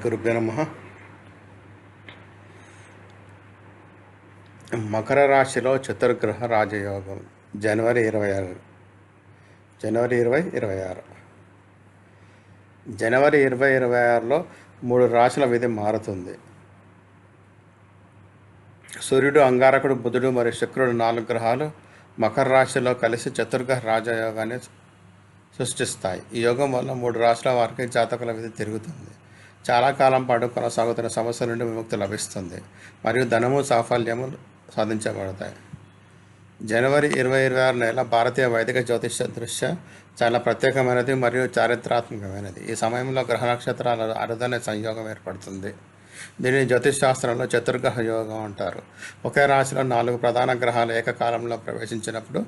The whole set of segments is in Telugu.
గురుభ్యో నమః. మకర రాశిలో చతుర్గ్రహ రాజయోగం జనవరి 26 జనవరి 2026లో 3 రాశుల విధి మారుతుంది. సూర్యుడు, అంగారకుడు, బుధుడు మరియు శుక్రుడు 4 గ్రహాలు మకర రాశిలో కలిసి చతుర్గ్రహ రాజయోగాన్ని సృష్టిస్తాయి. ఈ యోగం వల్ల 3 రాశుల వారికి జాతకుల విధి తిరుగుతుంది. చాలా కాలం పాటు కొనసాగుతున్న సమస్యల నుండి విముక్తి లభిస్తుంది మరియు ధనము, సాఫల్యము సాధించబడతాయి. జనవరి 2026 నెల భారతీయ వైదిక జ్యోతిష దృష్ట్యా చాలా ప్రత్యేకమైనది మరియు చారిత్రాత్మకమైనది. ఈ సమయంలో గ్రహ నక్షత్రాల అరుదైన సంయోగం ఏర్పడుతుంది. దీనిని జ్యోతిష్ శాస్త్రంలో చతుర్గ్రహ యోగం అంటారు. ఒకే రాశిలో 4 ప్రధాన గ్రహాలు ఏకకాలంలో ప్రవేశించినప్పుడు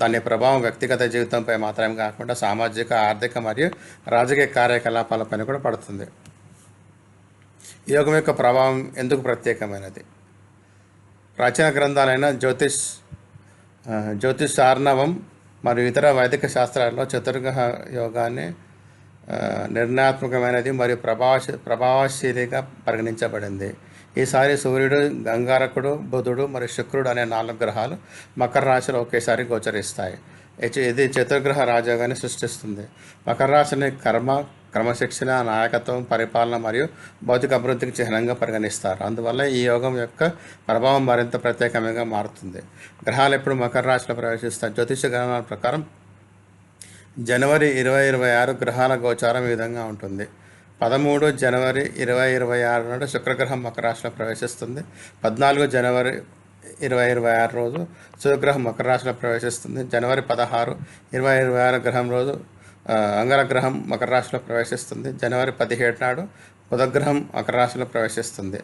దాని ప్రభావం వ్యక్తిగత జీవితంపై మాత్రమే కాకుండా సామాజిక, ఆర్థిక మరియు రాజకీయ కార్యకలాపాలపైన కూడా పడుతుంది. ఈ యోగం యొక్క ప్రభావం ఎందుకు ప్రత్యేకమైనది? ప్రాచీన గ్రంథాలైన జ్యోతిషార్ణవం మరియు ఇతర వైదిక శాస్త్రాల్లో చతుర్గ్రహ యోగాన్ని నిర్ణయాత్మకమైనది మరియు ప్రభావశీలిగా పరిగణించబడింది. ఈసారి సూర్యుడు, అంగారకుడు, బుధుడు మరియు శుక్రుడు అనే 4 గ్రహాలు మకర రాశిలో ఒకేసారి గోచరిస్తాయి. ఇది చతుర్గ్రహ రాజయోగాన్ని సృష్టిస్తుంది. మకర రాశిని క్రమశిక్షణ, నాయకత్వం, పరిపాలన మరియు భౌతిక అభివృద్ధికి చిహ్నంగా పరిగణిస్తారు. అందువల్ల ఈ యోగం యొక్క ప్రభావం మరింత ప్రత్యేకంగా మారుతుంది. గ్రహాలు ఎప్పుడు మకర రాశిలో ప్రవేశిస్తాయి? జ్యోతిష గ్రహాల ప్రకారం జనవరి 2026 గ్రహాల గోచారం ఈ విధంగా ఉంటుంది. 13 జనవరి 2026 నాడు శుక్రగ్రహం మకర రాశిలో ప్రవేశిస్తుంది. 14 జనవరి 2026 రోజు సూర్యగ్రహం మకర రాశిలో ప్రవేశిస్తుంది. జనవరి 16, 2026 గ్రహం రోజు అంగారగ్రహం మకర రాశిలో ప్రవేశిస్తుంది. జనవరి 17 నాడు బుధగ్రహం మకర రాశిలో ప్రవేశిస్తుంది.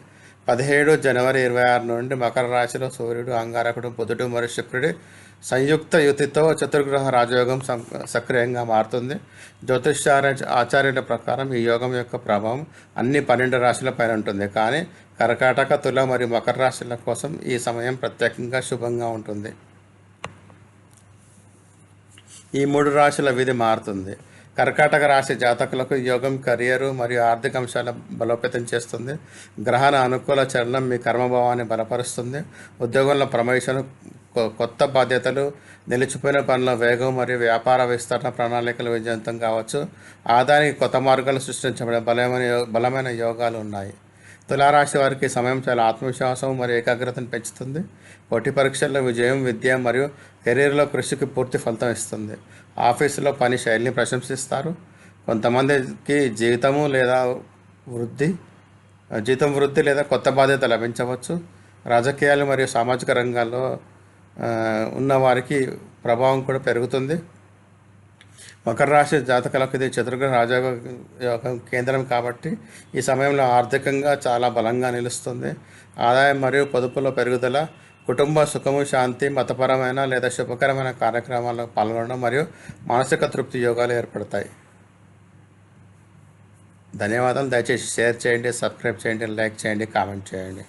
17 జనవరి 2026 నుండి మకర రాశిలో సూర్యుడు, అంగారకుడు, బుధుడు మరియు శుక్రుడి సంయుక్త యుతితో చతుర్గ్రహ రాజయోగం సక్రియంగా మారుతుంది. ఆచార్యుల ప్రకారం ఈ యోగం యొక్క ప్రభావం అన్ని 12 రాశుల పైన ఉంటుంది. కానీ కర్కాటక, తుల మరియు మకర రాశుల కోసం ఈ సమయం ప్రత్యేకంగా శుభంగా ఉంటుంది. ఈ 3 రాశుల విధి మారుతుంది. కర్కాటక రాశి జాతకులకు యోగం కెరియరు మరియు ఆర్థిక అంశాల బలోపేతం చేస్తుంది. గ్రహణ అనుకూల చలనం మీ కర్మభావాన్ని బలపరుస్తుంది. ఉద్యోగంలో ప్రమోషన్, కొత్త బాధ్యతలు, నిలిచిపోయిన పనుల వేగం మరియు వ్యాపార విస్తరణ ప్రణాళికలు విజయవంతం కావచ్చు. ఆదాయానికి కొత్త మార్గాలు సృష్టించబడే బలమైన యోగాలు ఉన్నాయి. తులారాశి వారికి సమయం చాలా ఆత్మవిశ్వాసం మరియు ఏకాగ్రతను పెంచుతుంది. పోటీ పరీక్షల్లో విజయం, విద్య మరియు కెరీర్లో కృషికి పూర్తి ఫలితం ఇస్తుంది. ఆఫీసులో పని శైలిని ప్రశంసిస్తారు. కొంతమందికి జీతం వృద్ధి లేదా కొత్త బాధ్యత లభించవచ్చు. రాజకీయాలు మరియు సామాజిక రంగాల్లో ఉన్న వారికి ప్రభావం కూడా పెరుగుతుంది. మకర రాశి జాతకులకు ఇది చతుర్గ్రహ రాజయోగం కేంద్రం కాబట్టి ఈ సమయంలో ఆర్థికంగా చాలా బలంగా నిలుస్తుంది. ఆదాయం మరియు పొదుపులో పెరుగుదల, కుటుంబ సుఖము, శాంతి, మతపరమైన లేదా శుభకరమైన కార్యక్రమాల్లో పాల్గొనడం మరియు మానసిక తృప్తి యోగాలు ఏర్పడతాయి. ధన్యవాదాలు. దయచేసి షేర్ చేయండి, సబ్స్క్రైబ్ చేయండి, లైక్ చేయండి, కామెంట్ చేయండి.